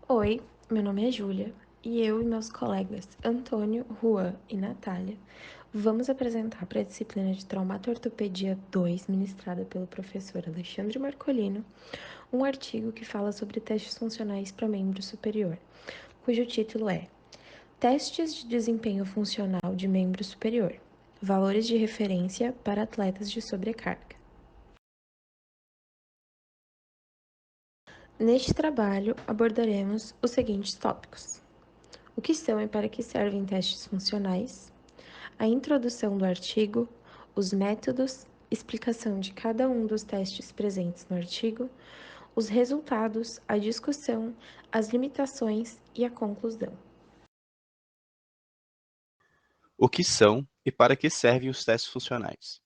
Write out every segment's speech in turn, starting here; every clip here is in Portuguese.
Oi, meu nome é Júlia e eu e meus colegas Antônio, Juan e Natália vamos apresentar para a disciplina de Traumato-Ortopedia 2, ministrada pelo professor Alexandre Marcolino, um artigo que fala sobre testes funcionais para membro superior, cujo título é Testes de desempenho funcional de membro superior, valores de referência para atletas de sobrecarga. Neste trabalho, abordaremos os seguintes tópicos: o que são e para que servem testes funcionais, a introdução do artigo, os métodos, explicação de cada um dos testes presentes no artigo, os resultados, a discussão, as limitações e a conclusão. O que são e para que servem os testes funcionais?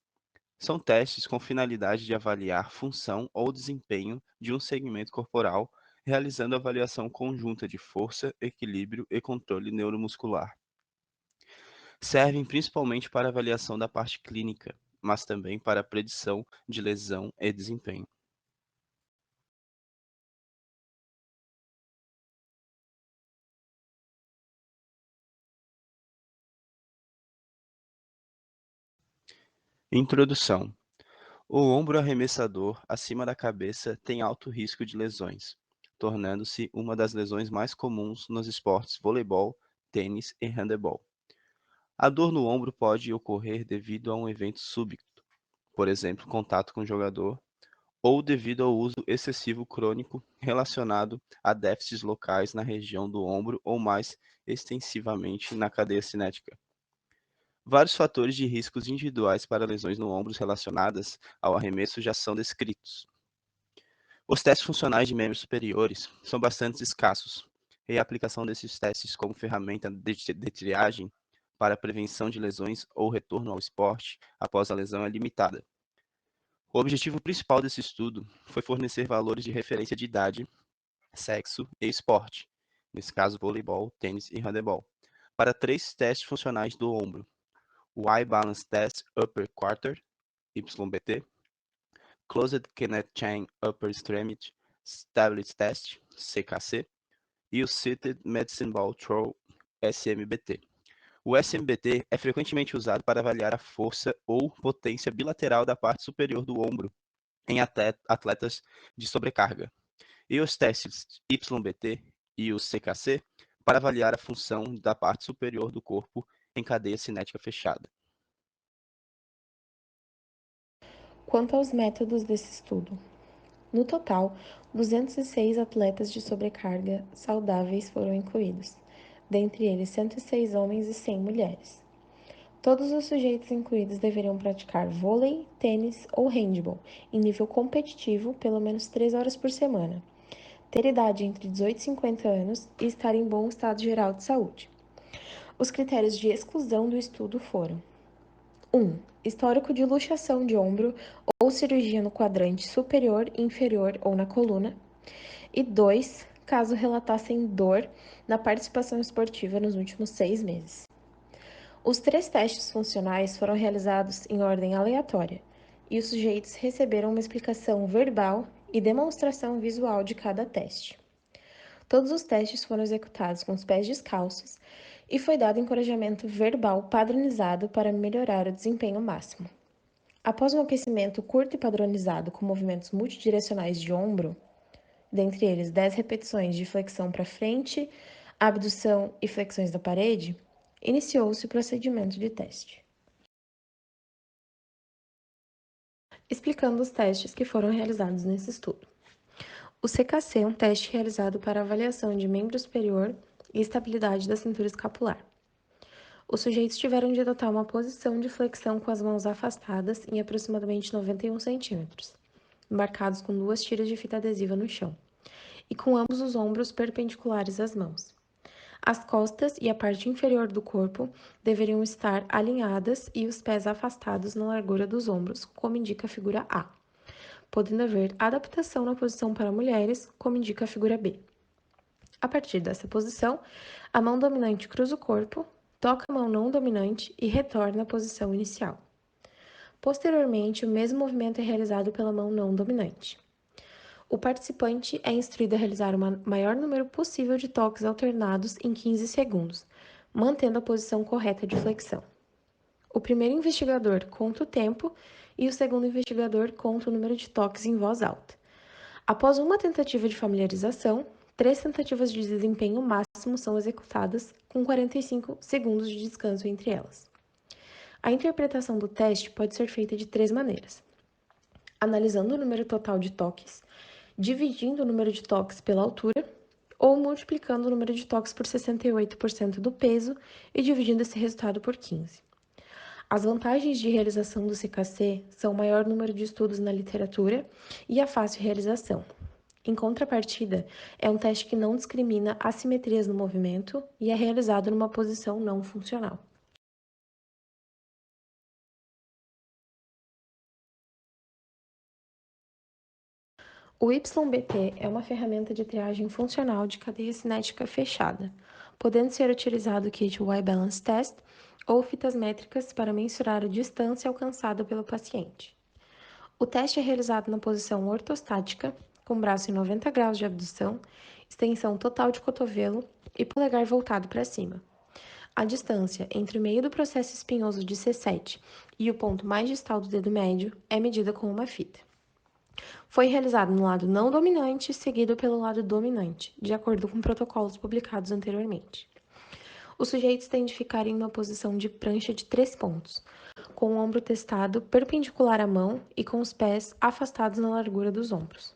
São testes com finalidade de avaliar função ou desempenho de um segmento corporal, realizando avaliação conjunta de força, equilíbrio e controle neuromuscular. Servem principalmente para avaliação da parte clínica, mas também para a predição de lesão e desempenho. Introdução. O ombro arremessador acima da cabeça tem alto risco de lesões, tornando-se uma das lesões mais comuns nos esportes voleibol, tênis e handebol. A dor no ombro pode ocorrer devido a um evento súbito, por exemplo, contato com o jogador, ou devido ao uso excessivo crônico relacionado a déficits locais na região do ombro ou mais extensivamente na cadeia cinética. Vários fatores de riscos individuais para lesões no ombro relacionadas ao arremesso já são descritos. Os testes funcionais de membros superiores são bastante escassos, e a aplicação desses testes como ferramenta de triagem para a prevenção de lesões ou retorno ao esporte após a lesão é limitada. O objetivo principal desse estudo foi fornecer valores de referência de idade, sexo e esporte, nesse caso voleibol, tênis e handebol, para 3 testes funcionais do ombro: o Eye Balance Test Upper Quarter, YBT, Closed Kenneth Chain Upper Extremity Stability Test, CKC, e o Seated Medicine Ball Throw, SMBT. O SMBT é frequentemente usado para avaliar a força ou potência bilateral da parte superior do ombro em atletas de sobrecarga, e os testes YBT e o CKC para avaliar a função da parte superior do corpo em cadeia cinética fechada. Quanto aos métodos desse estudo, no total, 206 atletas de sobrecarga saudáveis foram incluídos, dentre eles 106 homens e 100 mulheres. Todos os sujeitos incluídos deveriam praticar vôlei, tênis ou handball em nível competitivo pelo menos 3 horas por semana, ter idade entre 18 e 50 anos e estar em bom estado geral de saúde. Os critérios de exclusão do estudo foram: 1. Histórico de luxação de ombro ou cirurgia no quadrante superior, inferior ou na coluna. E 2. Caso relatassem dor na participação esportiva nos últimos 6 meses. Os 3 testes funcionais foram realizados em ordem aleatória e os sujeitos receberam uma explicação verbal e demonstração visual de cada teste. Todos os testes foram executados com os pés descalços e foi dado encorajamento verbal padronizado para melhorar o desempenho máximo. Após um aquecimento curto e padronizado com movimentos multidirecionais de ombro, dentre eles 10 repetições de flexão para frente, abdução e flexões da parede, iniciou-se o procedimento de teste. Explicando os testes que foram realizados nesse estudo. O CKC é um teste realizado para avaliação de membro superior e estabilidade da cintura escapular. Os sujeitos tiveram de adotar uma posição de flexão com as mãos afastadas em aproximadamente 91 centímetros, marcados com 2 tiras de fita adesiva no chão, e com ambos os ombros perpendiculares às mãos. As costas e a parte inferior do corpo deveriam estar alinhadas e os pés afastados na largura dos ombros, como indica a figura A, podendo haver adaptação na posição para mulheres, como indica a figura B. A partir dessa posição, a mão dominante cruza o corpo, toca a mão não dominante e retorna à posição inicial. Posteriormente, o mesmo movimento é realizado pela mão não dominante. O participante é instruído a realizar o maior número possível de toques alternados em 15 segundos, mantendo a posição correta de flexão. O primeiro investigador conta o tempo e o segundo investigador conta o número de toques em voz alta. Após uma tentativa de familiarização, 3 tentativas de desempenho máximo são executadas, com 45 segundos de descanso entre elas. A interpretação do teste pode ser feita de 3 maneiras: analisando o número total de toques, dividindo o número de toques pela altura, ou multiplicando o número de toques por 68% do peso e dividindo esse resultado por 15. As vantagens de realização do CKC são o maior número de estudos na literatura e a fácil realização. Em contrapartida, é um teste que não discrimina assimetrias no movimento e é realizado numa posição não funcional. O YBT é uma ferramenta de triagem funcional de cadeia cinética fechada, podendo ser utilizado o kit Y-Balance Test ou fitas métricas para mensurar a distância alcançada pelo paciente. O teste é realizado na posição ortostática, com braço em 90 graus de abdução, extensão total de cotovelo e polegar voltado para cima. A distância entre o meio do processo espinhoso de C7 e o ponto mais distal do dedo médio é medida com uma fita. Foi realizado no lado não dominante, seguido pelo lado dominante, de acordo com protocolos publicados anteriormente. Os sujeitos têm de ficar em uma posição de prancha de 3 pontos, com o ombro testado perpendicular à mão e com os pés afastados na largura dos ombros.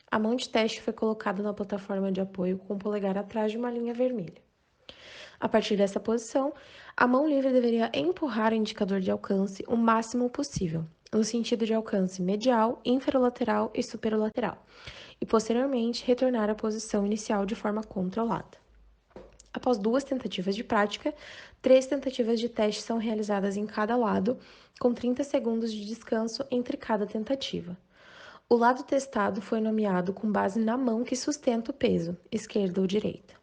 A mão de teste foi colocada na plataforma de apoio com o polegar atrás de uma linha vermelha. A partir dessa posição, a mão livre deveria empurrar o indicador de alcance o máximo possível, no sentido de alcance medial, inferolateral e superolateral, e posteriormente retornar à posição inicial de forma controlada. Após 2 tentativas de prática, 3 tentativas de teste são realizadas em cada lado, com 30 segundos de descanso entre cada tentativa. O lado testado foi nomeado com base na mão que sustenta o peso, esquerda ou direita.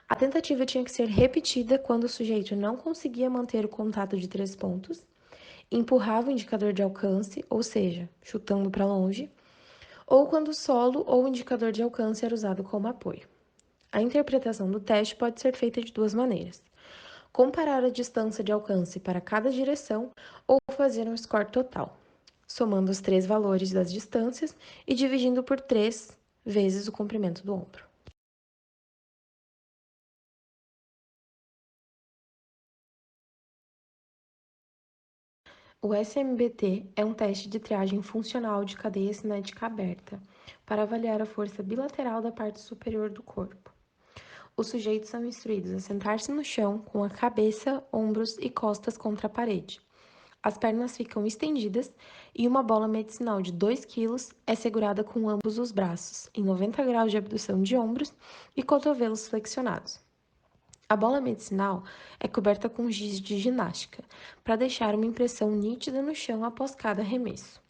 A tentativa tinha que ser repetida quando o sujeito não conseguia manter o contato de 3 pontos, empurrava o indicador de alcance, ou seja, chutando para longe, ou quando o solo ou o indicador de alcance era usado como apoio. A interpretação do teste pode ser feita de 2 maneiras: comparar a distância de alcance para cada direção ou fazer um score total, somando os 3 valores das distâncias e dividindo por 3 vezes o comprimento do ombro. O SMBT é um teste de triagem funcional de cadeia cinética aberta para avaliar a força bilateral da parte superior do corpo. Os sujeitos são instruídos a sentar-se no chão com a cabeça, ombros e costas contra a parede. As pernas ficam estendidas e uma bola medicinal de 2 kg é segurada com ambos os braços, em 90 graus de abdução de ombros e cotovelos flexionados. A bola medicinal é coberta com giz de ginástica, para deixar uma impressão nítida no chão após cada arremesso.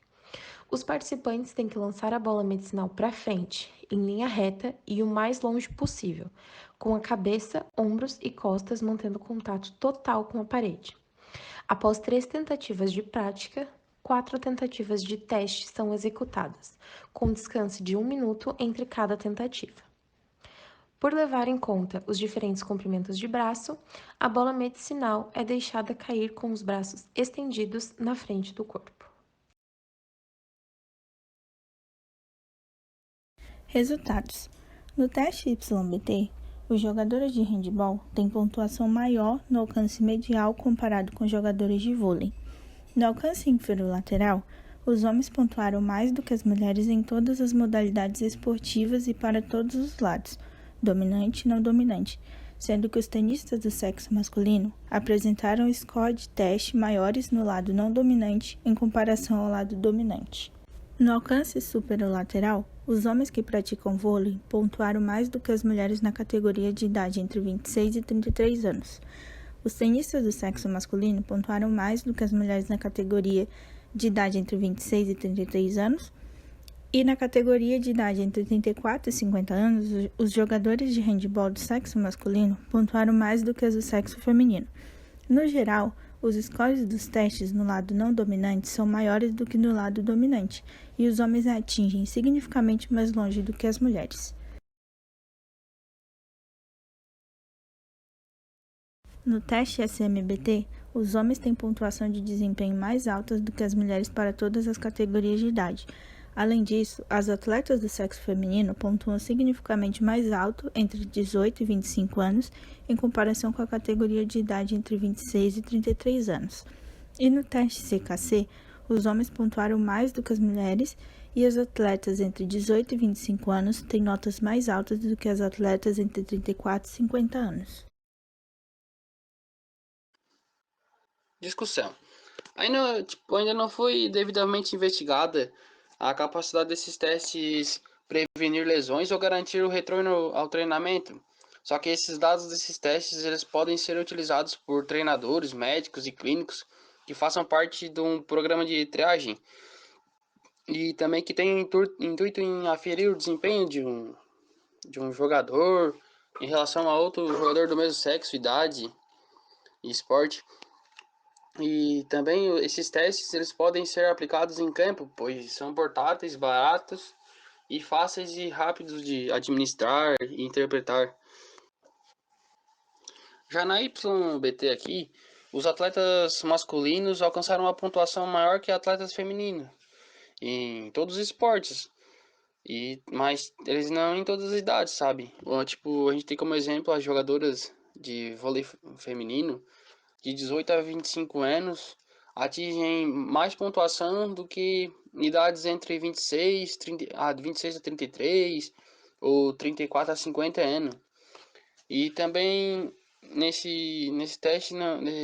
Os participantes têm que lançar a bola medicinal para frente, em linha reta e o mais longe possível, com a cabeça, ombros e costas mantendo contato total com a parede. Após 3 tentativas de prática, 4 tentativas de teste são executadas, com descanso de 1 minuto entre cada tentativa. Por levar em conta os diferentes comprimentos de braço, a bola medicinal é deixada cair com os braços estendidos na frente do corpo. Resultados: no teste YBT, os jogadores de handebol têm pontuação maior no alcance medial comparado com jogadores de vôlei. No alcance inferolateral, os homens pontuaram mais do que as mulheres em todas as modalidades esportivas e para todos os lados, dominante e não dominante, sendo que os tenistas do sexo masculino apresentaram score de teste maiores no lado não dominante em comparação ao lado dominante. No alcance superolateral, os homens que praticam vôlei pontuaram mais do que as mulheres na categoria de idade entre 26 e 33 anos. Os tenistas do sexo masculino pontuaram mais do que as mulheres na categoria de idade entre 26 e 33 anos. E na categoria de idade entre 34 e 50 anos, os jogadores de handebol do sexo masculino pontuaram mais do que as do sexo feminino. No geral, Os scores dos testes no lado não dominante são maiores do que no lado dominante, e os homens atingem significativamente mais longe do que as mulheres. No teste SMBT, os homens têm pontuação de desempenho mais altas do que as mulheres para todas as categorias de idade. Além disso, as atletas do sexo feminino pontuam significativamente mais alto entre 18 e 25 anos, em comparação com a categoria de idade entre 26 e 33 anos. E no teste CKC, os homens pontuaram mais do que as mulheres, e as atletas entre 18 e 25 anos têm notas mais altas do que as atletas entre 34 e 50 anos. Discussão. Ainda não foi devidamente investigada a capacidade desses testes prevenir lesões ou garantir o retorno ao treinamento. Só que esses dados desses testes eles podem ser utilizados por treinadores, médicos e clínicos que façam parte de um programa de triagem e também que tem intuito em aferir o desempenho de um jogador em relação a outro jogador do mesmo sexo, idade e esporte. E também esses testes eles podem ser aplicados em campo, pois são portáteis, baratos e fáceis e rápidos de administrar e interpretar. Já na YBT aqui, os atletas masculinos alcançaram uma pontuação maior que atletas femininos em todos os esportes. Mas eles não em todas as idades, sabe? Tipo, a gente tem como exemplo as jogadoras de vôlei feminino de 18 a 25 anos atingem mais pontuação do que idades entre 26 a 33 ou 34 a 50 anos. E também nesse teste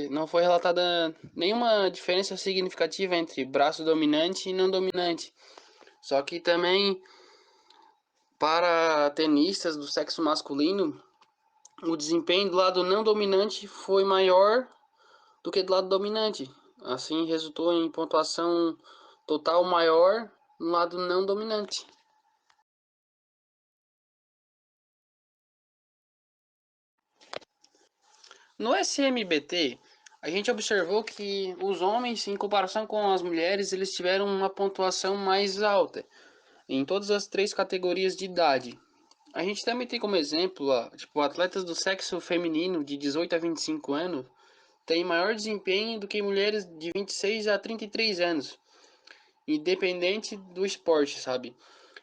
não foi relatada nenhuma diferença significativa entre braço dominante e não dominante. Só que também para tenistas do sexo masculino, o desempenho do lado não dominante foi maior do que do lado dominante. Assim, resultou em pontuação total maior no lado não dominante. No SMBT, a gente observou que os homens, em comparação com as mulheres, eles tiveram uma pontuação mais alta em todas as três categorias de idade. A gente também tem como exemplo, atletas do sexo feminino de 18 a 25 anos têm maior desempenho do que mulheres de 26 a 33 anos, independente do esporte, sabe?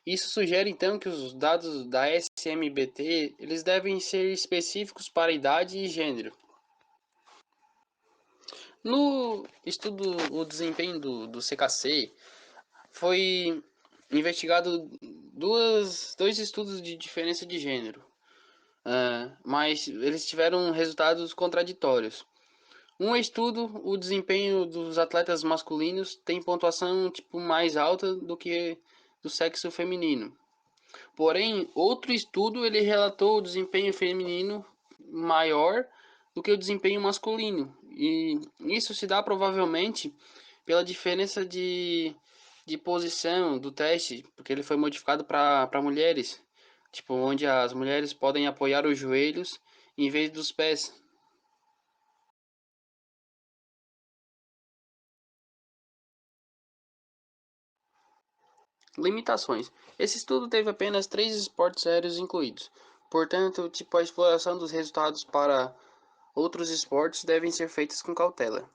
Isso sugere então que os dados da SMBT eles devem ser específicos para idade e gênero. No estudo o desempenho do CKC foi investigado dois estudos de diferença de gênero, mas eles tiveram resultados contraditórios. Um estudo, o desempenho dos atletas masculinos tem pontuação tipo mais alta do que do sexo feminino. Porém, outro estudo ele relatou o desempenho feminino maior do que o desempenho masculino. E isso se dá provavelmente pela diferença de posição do teste, porque ele foi modificado para mulheres, tipo, onde as mulheres podem apoiar os joelhos em vez dos pés. Limitações. Esse estudo teve apenas 3 esportes aéreos incluídos. Portanto, tipo, a exploração dos resultados para outros esportes devem ser feitas com cautela.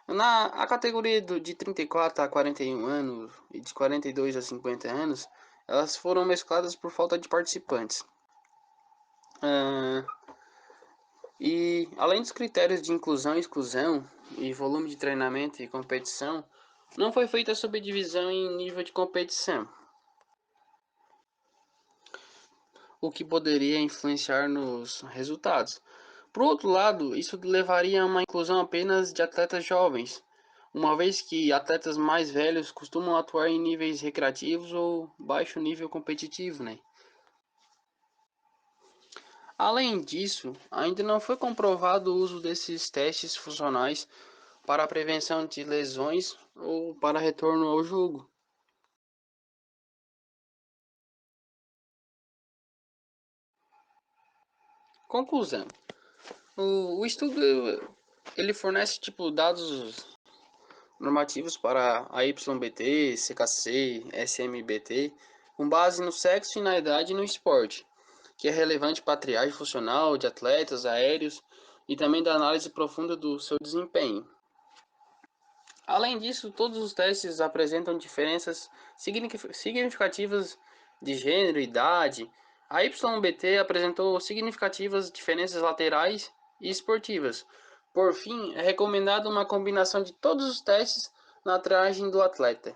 A categoria de 34 a 41 anos e de 42 a 50 anos, elas foram mescladas por falta de participantes. E além dos critérios de inclusão e exclusão, e volume de treinamento e competição, não foi feita a subdivisão em nível de competição, o que poderia influenciar nos resultados. Por outro lado, isso levaria a uma inclusão apenas de atletas jovens, uma vez que atletas mais velhos costumam atuar em níveis recreativos ou baixo nível competitivo, né? Além disso, ainda não foi comprovado o uso desses testes funcionais para a prevenção de lesões ou para retorno ao jogo. Conclusão. O estudo ele fornece tipo dados normativos para a YBT, CKC, SMBT, com base no sexo e na idade e no esporte, que é relevante para a triagem funcional de atletas aéreos e também da análise profunda do seu desempenho. Além disso, todos os testes apresentam diferenças significativas de gênero e idade. A YBT apresentou significativas diferenças laterais e esportivas. Por fim, é recomendada uma combinação de todos os testes na triagem do atleta.